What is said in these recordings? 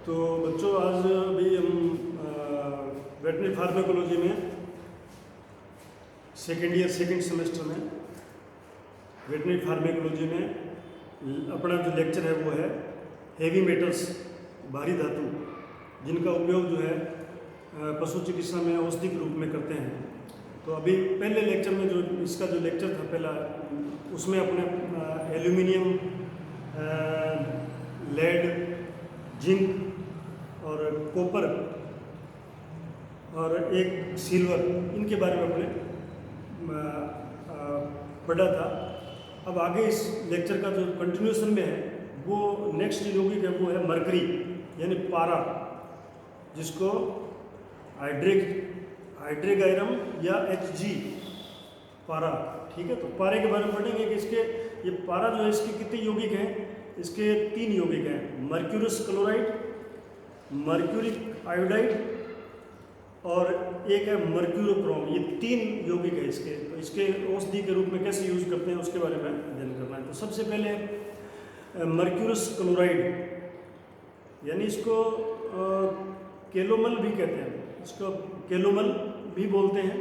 तो बच्चों आज अभी हम वेटरनरी फार्माकोलॉजी में सेकेंड ईयर सेकेंड सेमेस्टर में वेटरनरी फार्माकोलॉजी में अपना जो लेक्चर है वो है हेवी मेटल्स, भारी धातु, जिनका उपयोग जो है पशु चिकित्सा में औषधि के रूप में करते हैं। तो अभी पहले लेक्चर में जो इसका जो लेक्चर था पहला, उसमें अपने एल्यूमिनियम, लेड, जिंक और कॉपर और एक सिल्वर, इनके बारे में अपने पढ़ा था। अब आगे इस लेक्चर का जो कंटिन्यूशन में है वो नेक्स्ट यौगिक है वो है मरकरी यानी पारा, जिसको हाइड्रेगायरम या Hg पारा, ठीक है। तो पारे के बारे में पढ़ेंगे कि इसके ये पारा जो है इसके कितने यौगिक हैं। इसके 3 यौगिक हैं, मर्क्यूरस क्लोराइड, मर्क्यूरिक आयोडाइड और एक है मर्क्यूरोक्रोम। ये 3 यौगिक है इसके। तो इसके औषधि के रूप में कैसे यूज करते हैं उसके बारे में अध्ययन करना है। तो सबसे पहले मर्क्यूरस क्लोराइड, यानी इसको केलोमल भी कहते हैं, इसको केलोमल भी बोलते हैं,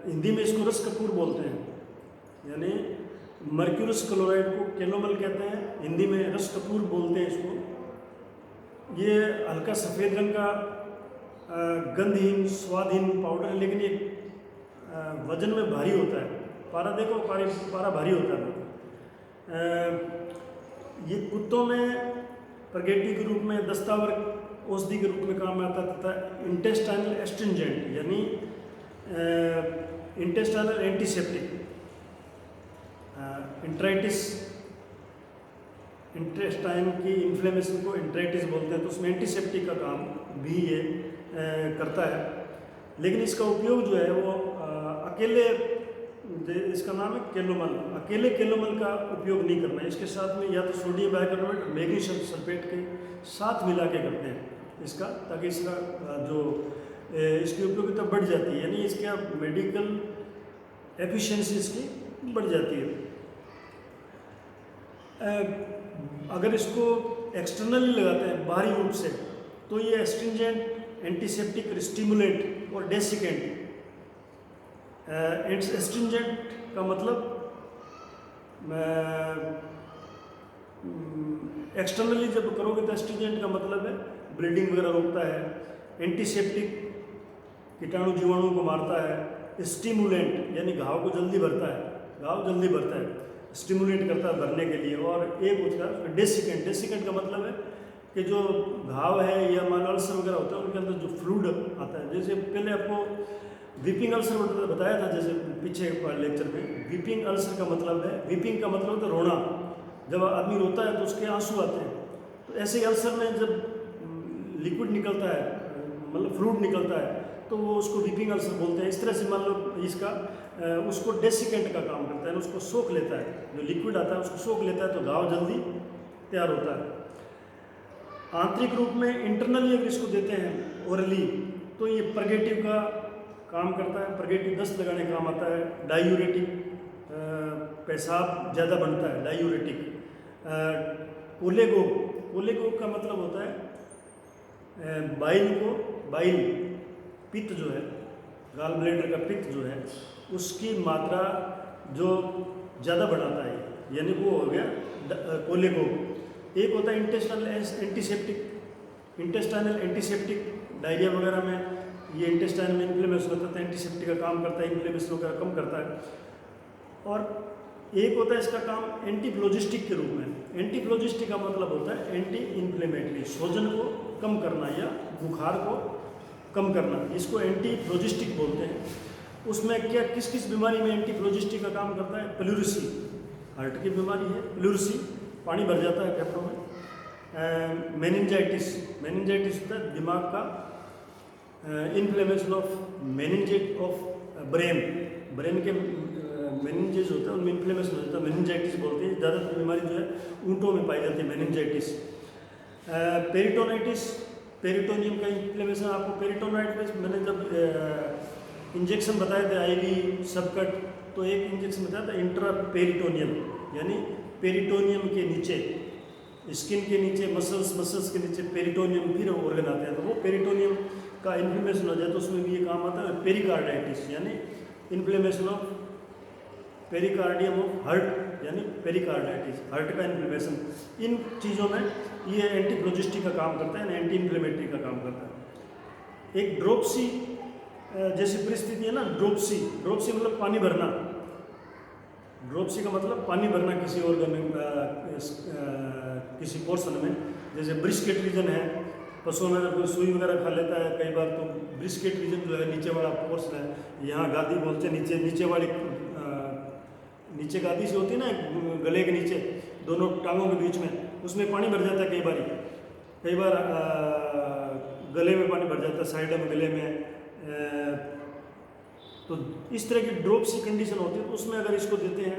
हिंदी में इसको रस कपूर बोलते हैं। यानी मर्क्यूरस क्लोराइड को केलोमल कहते हैं, हिंदी में रस कपूर बोलते हैं इसको। ये हल्का सफ़ेद रंग का गंधहीन स्वादहीन पाउडर है, लेकिन ये वजन में भारी होता है। पारा देखो, पारा भारी होता है। ये कुत्तों में प्रगेटी के रूप में, दस्तावर्ग औषधि के रूप में काम में आता तथा इंटेस्टाइनल एस्ट्रिंजेंट यानी इंटेस्टाइनल एंटीसेप्टिक, इंट्राइटिस, इंटेस्टाइन की इन्फ्लेमेशन को इंट्राइटिस बोलते हैं, तो उसमें एंटीसेप्टिक का काम भी ये करता है। लेकिन इसका उपयोग जो है वो अकेले, इसका नाम है केलोमल, अकेले केलोमल का उपयोग नहीं करना है। इसके साथ में या तो सोडियम बाइकार्बोनेट, मैग्नीशियम सल्फेट के साथ मिला के करते हैं इसका, ताकि इसका जो इसकी उपयोगिता बढ़ जाती है, यानी इसका मेडिकल एफिशिएंसी इसकी बढ़ जाती है। अगर इसको एक्सटर्नली लगाते हैं बाहरी रूप से, तो ये एस्ट्रिंजेंट, एंटीसेप्टिक, स्टिमुलेंट और डेसिकेंट। एस्ट्रिंजेंट का मतलब एक्सटर्नली जब करोगे तो एस्ट्रिंजेंट का मतलब है ब्लीडिंग वगैरह रोकता है। एंटीसेप्टिक कीटाणु जीवाणुओं को मारता है। स्टिमुलेंट यानी घाव को जल्दी भरता है, घाव जल्दी भरता है, स्टिमुलेट करता है भरने के लिए। और एक उसका डेसिकेंट, डेसिकेंट का मतलब है कि जो घाव है या मान अल्सर वगैरह होता है उनके अंदर जो फ्लूइड आता है, जैसे पहले आपको वीपिंग अल्सर बताया था, जैसे पीछे लेक्चर में। वीपिंग अल्सर का मतलब है, वीपिंग का मतलब होता है रोना, जब आदमी रोता है तो उसके आंसू आते हैं। तो ऐसे ही अल्सर में जब लिक्विड निकलता है, मतलब फ्लूइड निकलता है, तो वो उसको वीपिंग अल्सर बोलते हैं। इस तरह से मान लो इसका उसको डेसिकेंट का काम करता है, उसको सोख लेता है, जो लिक्विड आता है उसको सोख लेता है, तो घाव जल्दी तैयार होता है। आंतरिक रूप में इंटरनली अगर इसको देते हैं ओरली, तो ये परगेटिव का काम करता है, परगेटिव दस्त लगाने का काम आता है। डायूरेटिक, पेशाब ज़्यादा बनता है, डायूरेटिक। कोलेगोग का मतलब होता है बाइल, पित्त जो है, गाल ब्लैडर का पित्त जो है उसकी मात्रा जो ज़्यादा बढ़ाता है, यानी वो हो गया कोलेगोग। एक होता है intestinal antiseptic, intestinal antiseptic, diarrhoea वगैरह में ये इंटेस्टाइन में इन्फ्लेमेशन होता है, एंटीसेप्टिक का काम करता है, इन्फ्लेमेशन वगैरह कम करता है। और एक होता है इसका काम एंटीफ्लोजिस्टिक के रूप में। एंटीफ्लोजिस्टिक का मतलब होता है एंटी इन्फ्लेमेटरी, सोजन को कम करना या बुखार को कम करना, इसको एंटीफ्लोजिस्टिक बोलते हैं। उसमें क्या किस किस बीमारी में एंटीफ्लोजिस्टिक का काम करता है? प्लूरिसी, हार्ट की बीमारी है प्लूरिसी, पानी भर जाता है फेफड़ों में। मेनिंजाइटिस, मेनिंजाइटिस होता है दिमाग का, inflammation of meninges of brain, brain के मेनिंजेस होता है उनमें इन्फ्लेमेशन होता है, मेनिंजाइटिस बोलते हैं। ज़्यादातर बीमारी जो है ऊँटों में पाई जाती है मेनिंजाइटिस। पेरिटोनाइटिस, पेरिटोनियम का इन्फ्लेमेशन। आपको पेरिटोनाइटिस मैंने जब इंजेक्शन बताए थे IV सबकट, तो एक इंजेक्शन बताया था इंट्रा पेरिटोनियम, यानी पेरिटोनियम के नीचे स्किन के नीचे मसल्स के नीचे पेरिटोनियम फिर ऑर्गन आते हैं, तो वो पेरिटोनियम का इन्फ्लेमेशन हो जाए तो उसमें भी ये काम आता है। पेरिकार्डाइटिस यानी inflammation of pericardium of heart यानी पेरिकार्डाइटिस, हार्ट का इन्फ्लेमेशन। इन चीज़ों में ये एंटी प्रोजेस्टिक का काम करता है, एंटी इन्फ्लेमेटरी का काम करता है। एक ड्रोप्सी जैसी परिस्थिति है ना, ड्रोप्सी मतलब पानी भरना। ड्रोप्सी का मतलब पानी भरना किसी ऑर्गन में, किसी पोर्शन में। जैसे ब्रिस्केट रीजन है, पशुओं में अगर कोई सुई वगैरह खा लेता है कई बार, तो ब्रिस्केट रीजन जो है नीचे वाला पोर्शन है, यहाँ गादी बोलते हैं, नीचे वाली नीचे गादी से होती है ना, गले के नीचे दोनों टांगों के बीच में, उसमें पानी भर जाता है कई बार गले में पानी भर जाता है, साइड में गले में। तो इस तरह की ड्रॉप्सी कंडीशन होती है, तो उसमें अगर इसको देते हैं,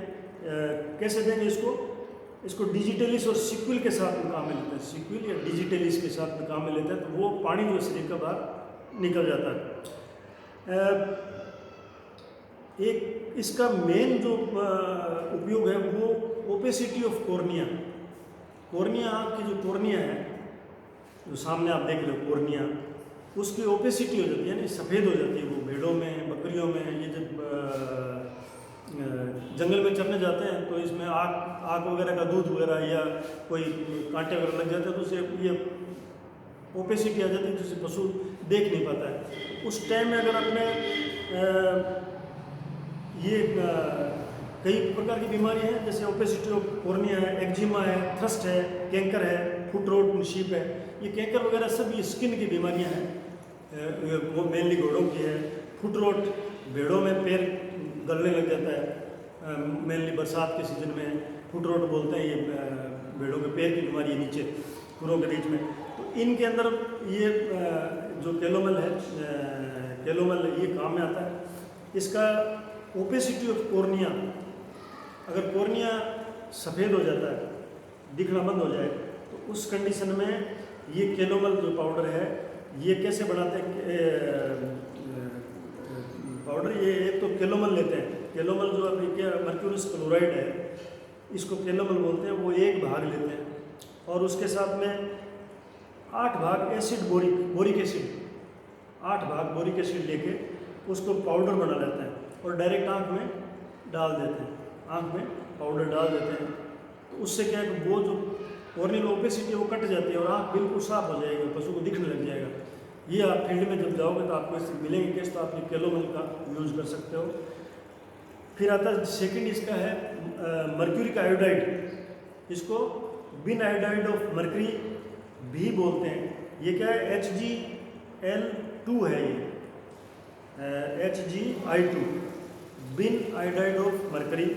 कैसे देंगे इसको डिजिटलिस और सिक्विल के साथ में काम में लेते हैं, सिक्विल या डिजिटलिस के साथ में काम में लेते हैं, तो वो पानी जो शरीर का बाहर निकल जाता है। एक इसका मेन जो उपयोग है वो ओपेसिटी ऑफ कॉर्निया। कॉर्निया की जो कॉर्निया है, जो सामने आप देख रहे हो कॉर्निया, उसकी ओपेसिटी हो जाती है, यानी सफ़ेद हो जाती है। वो भेड़ों में, बकरियों में, ये जब जंगल में चरने जाते हैं तो इसमें आग वगैरह का दूध वगैरह या कोई कांटे वगैरह लग जाते हैं, तो उससे ये ओपेसिटी आ जाती है, जिससे पशु देख नहीं पाता है। उस टाइम में अगर अपने ये कई प्रकार की बीमारियां हैं, जैसे ओपेसिटी ऑफ कॉर्निया है, एक्जिमा है, थ्रस्ट है, कैंकर है, फुट रोट शीप है, ये कैंकर वगैरह सब ये स्किन की बीमारियां हैं। वो मेनली घोड़ों की है। फुट रोट, भेड़ों में पैर गलने लग जाता है, मेनली बरसात के सीजन में फुट रोट बोलते हैं। ये भेड़ों के पैर की बीमारी है, नीचे खुरों के बीच में। तो इनके अंदर ये जो कैलोमल है, कैलोमल ये काम में आता है। इसका ओपेसिटी ऑफ कॉर्निया, अगर कॉर्निया सफ़ेद हो जाता है, दिखना बंद हो जाए, तो उस कंडीशन में ये कैलोमल जो पाउडर है, ये कैसे बनाते हैं पाउडर? ये एक तो कैलोमल लेते हैं, कैलोमल जो अभी क्या मर्क्यूरस क्लोराइड है, इसको कैलोमल बोलते हैं। वो एक भाग लेते हैं और उसके साथ में 8 भाग एसिड बोरिक एसिड, 8 भाग बोरिक एसिड लेके उसको पाउडर बना लेते हैं और डायरेक्ट आँख में डाल देते हैं, आँख में पाउडर डाल देते हैं। तो उससे क्या है कि वो जो कॉर्नियल ओपेसिटी है वो कट जाती है और आँख बिल्कुल साफ हो जाएगी, पशु को दिखने लग जाएगा। ये आप फील्ड में जब जाओगे तो आपको इससे मिलेंगे केस, तो आप ये कैलोमल का यूज़ कर सकते हो। फिर आता है सेकंड, इसका है मर्क्यूरिक आयोडाइड, इसको बिन आयोडाइड ऑफ मर्करी भी बोलते हैं। ये क्या है? HgL2 है, ये HgI2, biniodide of mercury.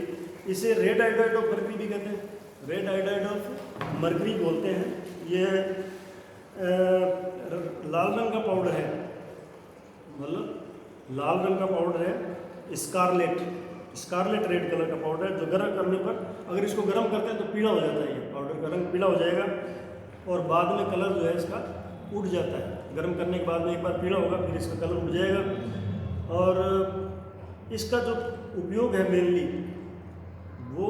इसे रेड आयोडाइड ऑफ मर्करी भी कहते हैं, रेड आयोडाइड ऑफ मर्करी बोलते हैं। ये लाल रंग का पाउडर है, मतलब लाल रंग का पाउडर है। स्कारलेट रेड कलर का पाउडर है, जो गर्म करने पर, अगर इसको गर्म करते हैं तो पीला हो जाता है, ये पाउडर का रंग पीला हो जाएगा और बाद में कलर जो है इसका उड़ जाता है। गर्म करने के बाद में एक बार पीला होगा, फिर इसका कलर उड़ जाएगा। और इसका जो उपयोग है मेनली, वो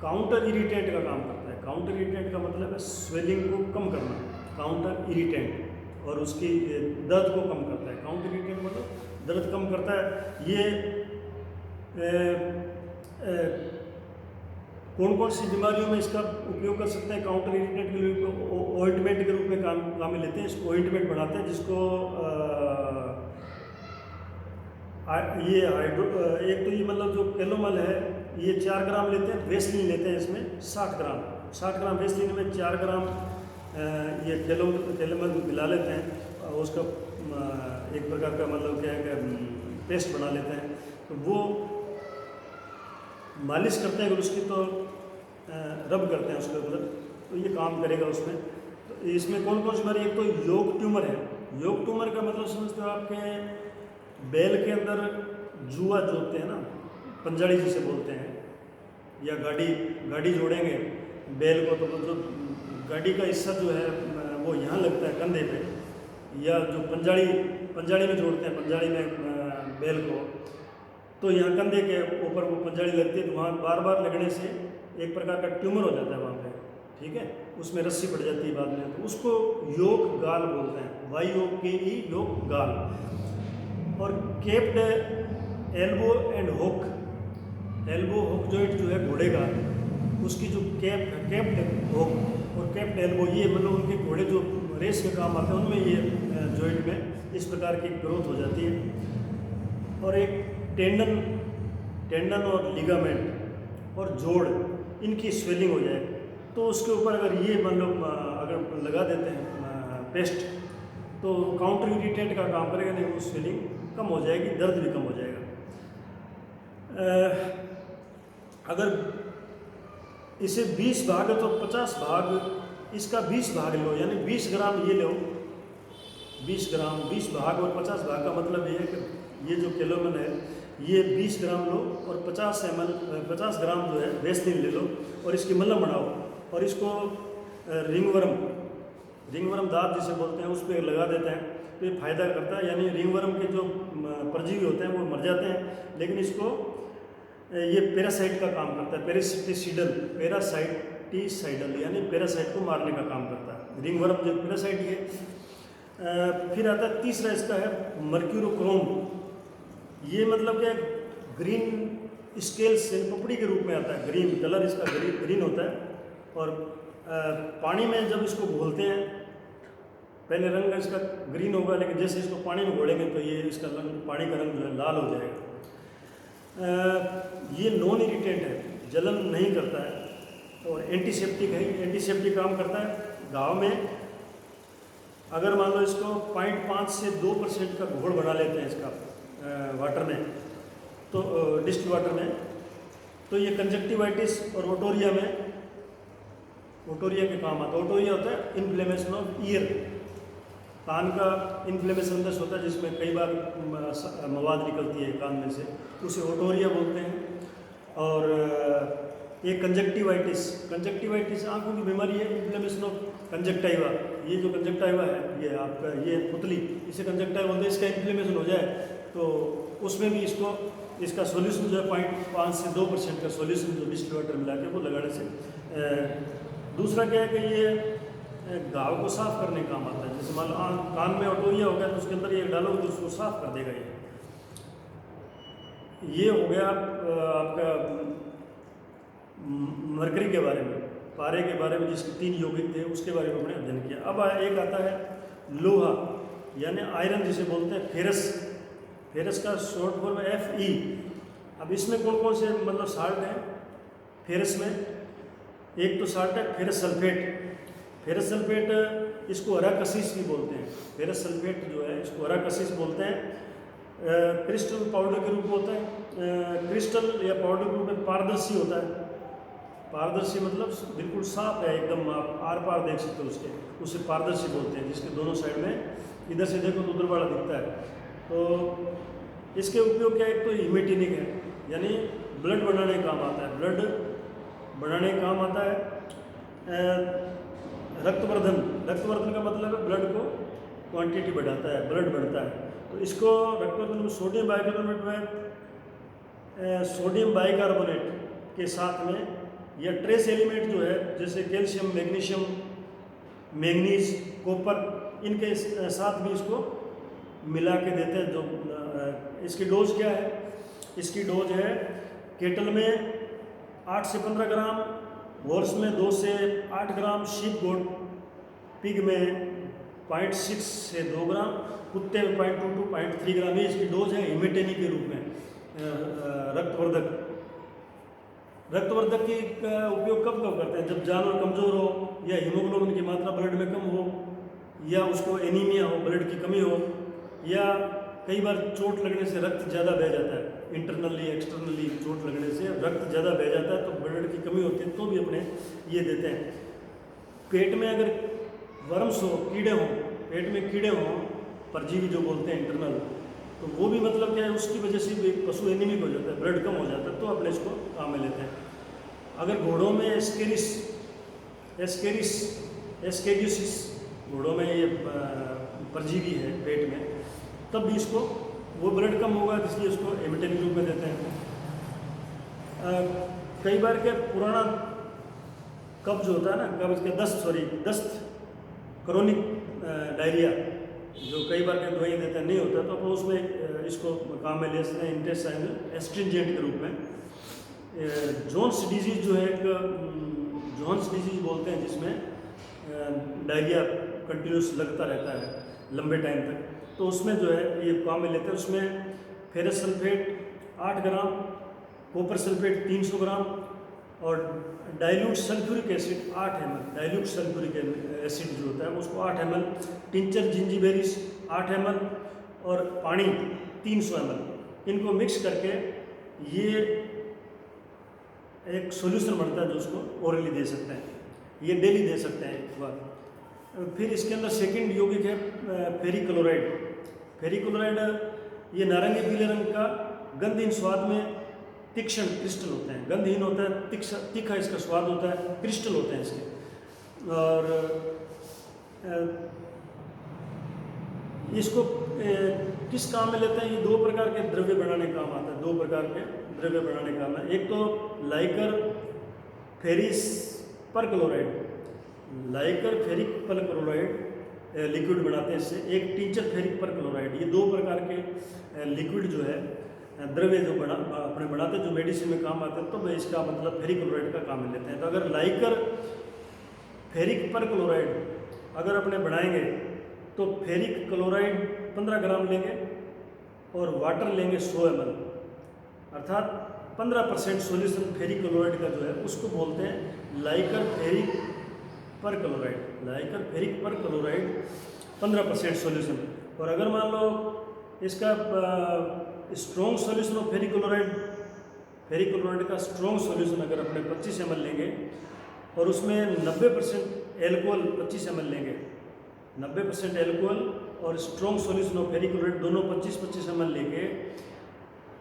काउंटर इरिटेंट का काम करता है। काउंटर इरिटेंट का मतलब है स्वेलिंग को कम करना, काउंटर इरिटेंट, और उसकी दर्द को कम करता है। काउंटर इरिटेंट मतलब दर्द कम करता है। ये कौन कौन सी बीमारियों में इसका उपयोग कर सकते हैं? काउंटर इरिटेंट के लिए ऑइंटमेंट के रूप में काम में लेते हैं, इसको ऑइंटमेंट बनाते हैं, जिसको ये एक तो ये मतलब जो कैलोमल है ये 4 ग्राम लेते हैं, वेस्लिन लेते हैं इसमें 60 ग्राम वेस्लिन में 4 ग्राम ये कैलोमल मिला लेते हैं और उसका एक प्रकार का मतलब क्या है कि पेस्ट बना लेते हैं। तो वो मालिश करते हैं अगर उसकी, तो रब करते हैं उसके ऊपर, तो ये काम करेगा उसमें। तो इसमें कौन कौन सी बीमारी? एक तो योग ट्यूमर है। योग ट्यूमर का मतलब समझते हो, आपके बैल के अंदर जुआ जोतते हैं ना, पंजाड़ी जिसे बोलते हैं, या गाड़ी जोड़ेंगे बैल को, तो जो गाड़ी का हिस्सा जो है वो यहाँ लगता है कंधे पे, या जो पंजाड़ी में जोड़ते हैं, पंजाड़ी में बैल को, तो यहाँ कंधे के ऊपर वो पंजाड़ी लगती है, तो वहाँ बार बार लगने से एक प्रकार का ट्यूमर हो जाता है वहाँ पे। ठीक है, उसमें रस्सी पड़ जाती है बाद में, तो उसको योग गाल बोलते हैं, YOKE, योग गाल। और capped elbow and hook, elbow hook joint जो है घोड़े का, उसकी जो केप्ड हुक और केप्ड एल्बो, ये मतलब उनके घोड़े जो रेस में काम आते हैं उनमें ये जॉइंट में इस प्रकार की ग्रोथ हो जाती है। और एक टेंडन और लिगामेंट और जोड़, इनकी स्वेलिंग हो जाए तो उसके ऊपर अगर ये मतलब अगर लगा देते हैं पेस्ट, तो काउंटर इरिटेंट का काम करेगा, नहीं वो स्वेलिंग कम हो जाएगी, दर्द भी कम हो जाएगा। अगर इसे 20 भाग है तो 50 भाग इसका 20 भाग लो, यानी 20 ग्राम ये लो, 20 ग्राम 20 भाग और 50 भाग का मतलब ये है कि ये जो केलोमन है ये 20 ग्राम लो और 50 ग्राम जो है वेस्लिन ले लो और इसकी मलहम बनाओ और इसको रिंगवर्म दांत जिसे बोलते हैं उस पर लगा देते हैं, तो ये फायदा करता है। यानी रिंगवर्म के जो परजीवी होते हैं वो मर जाते हैं, लेकिन इसको ये पैरासाइट का काम करता है, पैरासाइटिसाइडल यानी पैरासाइट को मारने का काम करता है रिंगवर्म जो पैरासाइट है। फिर आता है तीसरा, इसका है मर्क्यूरोक्रोम। ये मतलब क्या, ग्रीन स्केल्स पपड़ी के रूप में आता है, ग्रीन कलर इसका ग्रीन होता है। और पानी में जब इसको घोलते हैं, पहले रंग इसका ग्रीन होगा, लेकिन जैसे इसको पानी में घोलेंगे तो ये इसका रंग, पानी का रंग जो है लाल हो जाएगा। ये नॉन इरिटेंट है, जलन नहीं करता है और एंटीसेप्टिक है, एंटीसेप्टिक काम करता है। घाव में अगर मान लो इसको 0.5 से 2% का घोल बना लेते हैं इसका वाटर में, तो डिस्टिल वाटर में, तो ये कंजक्टिवाइटिस और ओटोरिया में, ओटोरिया के काम आता है। ओटोरिया होता है इन्फ्लेमेशन ऑफ ईयर, कान का इन्फ्लेमेशन दस होता है जिसमें कई बार मवाद निकलती है कान में से, उसे ओटोरिया बोलते हैं। और ये कंजक्टिवाइटिस आंखों की बीमारी है, इन्फ्लेमेशन ऑफ कंजक्टाइवा। ये जो कंजक्टाइवा है ये आपका ये पुतली, इसे कंजक्टाइवा बोलते हैं। इसका इन्फ्लेमेशन हो जाए तो उसमें भी इसका सॉल्यूशन जो है 0.5 से 2% का सॉल्यूशन जो डिस्टिल वाटर मिला के वो लगाने से। दूसरा क्या है कि ये घाव को साफ करने का काम आता है। जैसे मान लो कान में ओटोरिया हो गया तो उसके अंदर ये डालोगे तो उसको साफ कर देगा। ये हो गया आपका मरकरी के बारे में, पारे के बारे में, जिसके 3 यौगिक थे उसके बारे में हमने अध्ययन किया। अब एक आता है लोहा यानी आयरन जिसे बोलते हैं, फेरस का शॉर्ट फॉर्म है Fe। अब इसमें कौन कौन से मतलब साल्ट हैं फेरस में? एक तो साल्ट है फेरस सल्फेट, इसको हरा कशिश भी बोलते हैं। फेरस सल्फेट जो है इसको हरा कशिश बोलते हैं। क्रिस्टल पाउडर के रूप में होता है, क्रिस्टल या पाउडर के रूप में पारदर्शी होता है। पारदर्शी मतलब बिल्कुल साफ है एकदम, आप आर पार देख सकते हो उसके, उसे पारदर्शी बोलते हैं। जिसके दोनों साइड में इधर से देखो तो उधर वाला दिखता है। तो इसके उपयोग क्या, एक तो हीमेटिनिक है यानी ब्लड बढ़ाने का काम आता है, ब्लड बढ़ाने का काम आता है। रक्तवर्धन का मतलब है ब्लड को क्वांटिटी बढ़ाता है, ब्लड बढ़ता है। तो इसको रक्तवर्धन में सोडियम बाइकार्बोनेट के साथ में या ट्रेस एलिमेंट जो है जैसे कैल्शियम, मैग्नीशियम, मैंगनीज, कॉपर, इनके साथ भी इसको मिला के देते हैं। जो इसकी डोज क्या है? इसकी डोज है केटल में 8 से 15 ग्राम, हॉर्स में 2 से 8 ग्राम, शीप गोट पिग में 0.6 से 2 ग्राम, कुत्ते में 0.2 to 0.3 ग्राम। ये इसकी डोज है हिमेटेनिक के रूप में। रक्तवर्धक की उपयोग कब करते हैं? जब जानवर कमज़ोर हो या हीमोग्लोबिन की मात्रा ब्लड में कम हो या उसको एनीमिया हो, ब्लड की कमी हो, या कई बार चोट लगने से रक्त ज़्यादा बह जाता है, इंटरनली एक्सटर्नली चोट लगने से रक्त ज़्यादा बह जाता है तो ब्लड की कमी होती है, तो भी अपने ये देते हैं। पेट में अगर वर्म्स हो, कीड़े हों, पेट में कीड़े हों, परजीवी जो बोलते हैं इंटरनल, तो वो भी मतलब क्या है, उसकी वजह से भी पशु एनीमिक हो जाता है, ब्लड कम हो जाता है, तो अपने इसको काम में लेते हैं। अगर घोड़ों में एस्केरियोसिस घोड़ों में ये परजीवी है पेट में, तब भी इसको वो ब्लड कम होगा इसलिए उसको हिमेटेनिक रूप में देते हैं। कई बार क्या कब्ज होता है ना, कब्ज के दस्त, क्रोनिक डायरिया, जो कई बार कहीं दवाई देते हैं नहीं होता, तो अपन उसमें इसको काम में ले सकते हैं इंटेस्टाइनल एस्ट्रिंजेंट के रूप में। जोन्स डिजीज जो है, एक जोन्स डिजीज बोलते हैं, जिसमें डायरिया कंटिन्यूस लगता रहता है लंबे टाइम तक, तो उसमें जो है ये काम में लेते हैं। उसमें फेरस सल्फेट 8 ग्राम, कॉपर सल्फेट 300 ग्राम और dilute sulphuric acid 8 ml, dilute sulphuric acid जो होता है उसको 8 ml, टिंचर जिंजीबेरिस 8 ml और पानी 300 ml, इनको मिक्स करके ये एक सॉल्यूशन बनता है जो उसको ओरली दे सकते हैं, ये डेली दे सकते हैं एक बार। फिर इसके अंदर सेकंड यौगिक है फेरिक क्लोराइड। फेरिक क्लोराइड ये नारंगी पीले रंग का, गंधहीन स्वाद में तीक्ष्ण क्रिस्टल होते हैं, गंधहीन होता है, तीखा इसका स्वाद होता है, क्रिस्टल होते हैं इसके। और इसको किस काम में लेते हैं? ये 2 प्रकार के द्रव्य बनाने का काम आता है, 2 प्रकार के द्रव्य बनाने का काम है। एक तो लाइकर फेरिस पर क्लोराइड, लाइकर फेरिक पर क्लोराइड लिक्विड बनाते हैं इससे, एक टिंचर फेरिक पर क्लोराइड। ये 2 प्रकार के लिक्विड जो है द्रव्य जो अपने बनाते हैं, जो मेडिसिन में काम आते हैं, तो मैं इसका मतलब फेरिक क्लोराइड का काम लेते हैं। तो अगर लाइकर फेरिक पर क्लोराइड अगर अपने बनाएंगे तो फेरिक क्लोराइड 15 ग्राम लेंगे और वाटर लेंगे 100 ml, अर्थात 15% सॉल्यूशन फेरिक क्लोराइड का जो है उसको बोलते हैं लाइकर फेरिक पर क्लोराइड। लाइकर फेरिक पर क्लोराइड 15% सॉल्यूशन। और अगर मान लो इसका strong solution of ferric chloride का स्ट्रॉन्ग सॉल्यूशन अगर अपने 25 ml लेंगे और उसमें 90% एल्कोहल 25 ml लेंगे, 90% एल्कोहल और strong solution of ferric chloride दोनों 25-25 ml लेंगे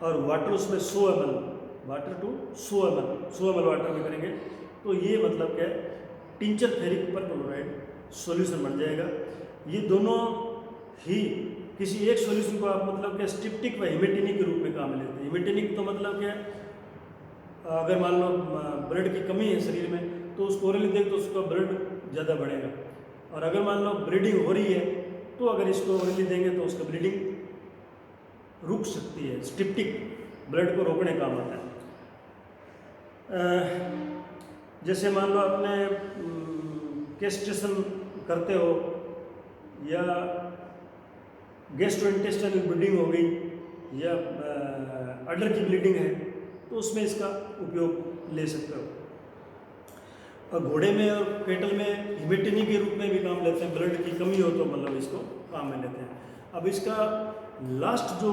और वाटर उसमें 100 ml, water to 100 ml water में करेंगे, तो ये मतलब क्या है, tincture ferric perchloride solution बन जाएगा। ये दोनों ही किसी एक सॉल्यूशन को आप मतलब क्या स्टिप्टिक व हिमेटिनिक के रूप में काम लेते हैं। हिमेटिनिक तो मतलब क्या, अगर मान लो ब्लड की कमी है शरीर में तो उसको ओरली दें तो उसका ब्लड ज़्यादा बढ़ेगा, और अगर मान लो ब्लीडिंग हो रही है तो अगर इसको ओरली देंगे तो उसका ब्लीडिंग रुक सकती है। स्टिप्टिक ब्लड को रोकने काम आता है। जैसे मान लो आपने कैस्ट्रेशन करते हो या गैस्ट्रोइंटेस्टाइनल ब्लीडिंग हो गई या अडर की ब्लीडिंग है, तो उसमें इसका उपयोग ले सकते हो। और घोड़े में और कैटल में हिमेटिनी के रूप में भी काम लेते हैं, ब्लड की कमी हो तो मतलब इसको काम में लेते हैं। अब इसका लास्ट जो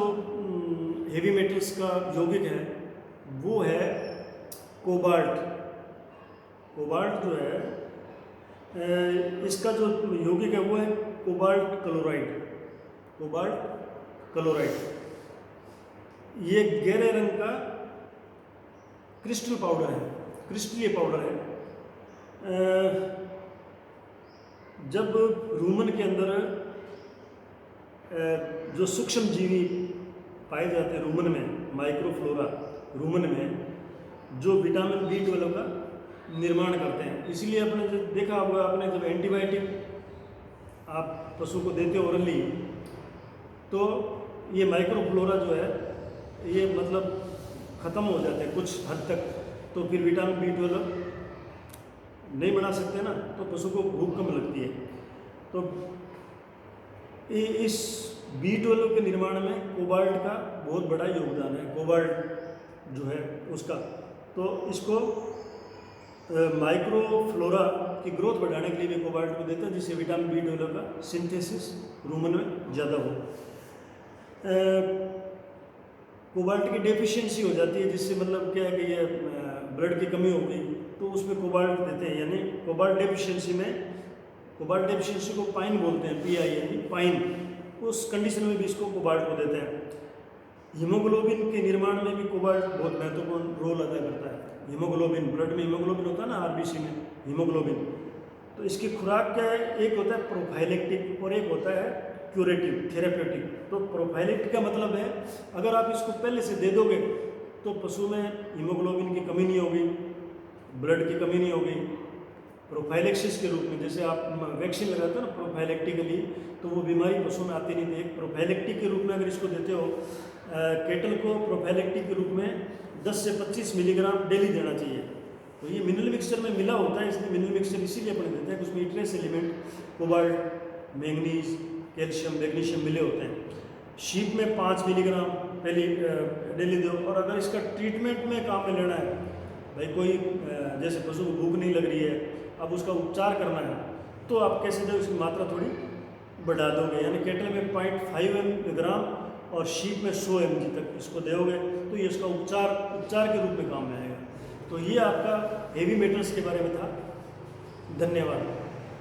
हेवी मेटल्स का यौगिक है वो है कोबाल्ट। कोबाल्ट जो है इसका जो यौगिक है वो है कोबाल्ट क्लोराइड। कोबाल्ट क्लोराइड ये गहरे रंग का क्रिस्टल पाउडर है, क्रिस्टलीय पाउडर है। जब रूमन के अंदर जो सूक्ष्म जीवी पाए जाते हैं रूमन में, माइक्रोफ्लोरा रूमन में, जो विटामिन B12 का निर्माण करते हैं। इसीलिए आपने जो देखा होगा, आपने जब एंटीबायोटिक आप पशु को देते हो ओरली, तो ये माइक्रोफ्लोरा जो है ये मतलब ख़त्म हो जाते हैं कुछ हद तक, तो फिर विटामिन B12 नहीं बना सकते ना, तो पशु को भूख कम लगती है। तो इस B12 के निर्माण में कोबाल्ट का बहुत बड़ा योगदान है। कोबाल्ट जो है उसका, तो इसको माइक्रोफ्लोरा की ग्रोथ बढ़ाने के लिए भी कोबाल्ट को देते हैं, जिससे विटामिन B12 का सिंथेसिस रूमन में ज़्यादा हो। कोबाल्ट की डेफिशिएंसी हो जाती है, जिससे मतलब क्या है कि ये ब्लड की कमी हो गई तो उसमें कोबाल्ट देते हैं। यानी कोबाल्ट डेफिशिएंसी में, कोबाल्ट डेफिशिएंसी को पाइन बोलते हैं, PIN पाइन, उस कंडीशन में भी इसको कोबाल्ट को देते हैं। हीमोग्लोबिन के निर्माण में भी कोबाल्ट बहुत महत्वपूर्ण रोल अदा करता है। हीमोग्लोबिन, ब्लड में हीमोग्लोबिन होता है ना, RBC में हीमोग्लोबिन, तो इसकी खुराक क्या है, एक होता है प्रोफाइलेक्टिक और एक होता है क्यूरेटिव थेरेप्यूटिक। तो प्रोफाइलेक्टिक का मतलब है अगर आप इसको पहले से दे दोगे तो पशु में हीमोग्लोबिन की कमी नहीं होगी, ब्लड की कमी नहीं होगी, प्रोफाइलेक्सिस के रूप में, जैसे आप वैक्सीन लगाते हो ना प्रोफाइलेक्टिकली, तो वो बीमारी पशु में आती नहीं थी। एक प्रोफाइलेक्टिक के रूप में अगर इसको देते हो, केटल को प्रोफाइलेक्टिक के रूप में 10 से 25 मिलीग्राम डेली देना चाहिए। तो ये मिनरल मिक्सचर में मिला होता है, इसलिए मिनरल मिक्सचर इसीलिए अपन देते हैं कि उसमें trace element cobalt, manganese, calcium, magnesium मिले होते हैं। शीप में 5 मिलीग्राम पहले डेली दो। और अगर इसका ट्रीटमेंट में काम में लेना है, भाई कोई जैसे पशु को भूख नहीं लग रही है, अब उसका उपचार करना है, तो आप कैसे दो, इसकी मात्रा थोड़ी बढ़ा दोगे, यानी केटल में 0.5 ग्राम और शीप में 100 mg तक इसको दोगे, तो ये इसका उपचार के रूप में काम में आएगा। तो ये आपका हेवी मेटल्स के बारे में था। धन्यवाद।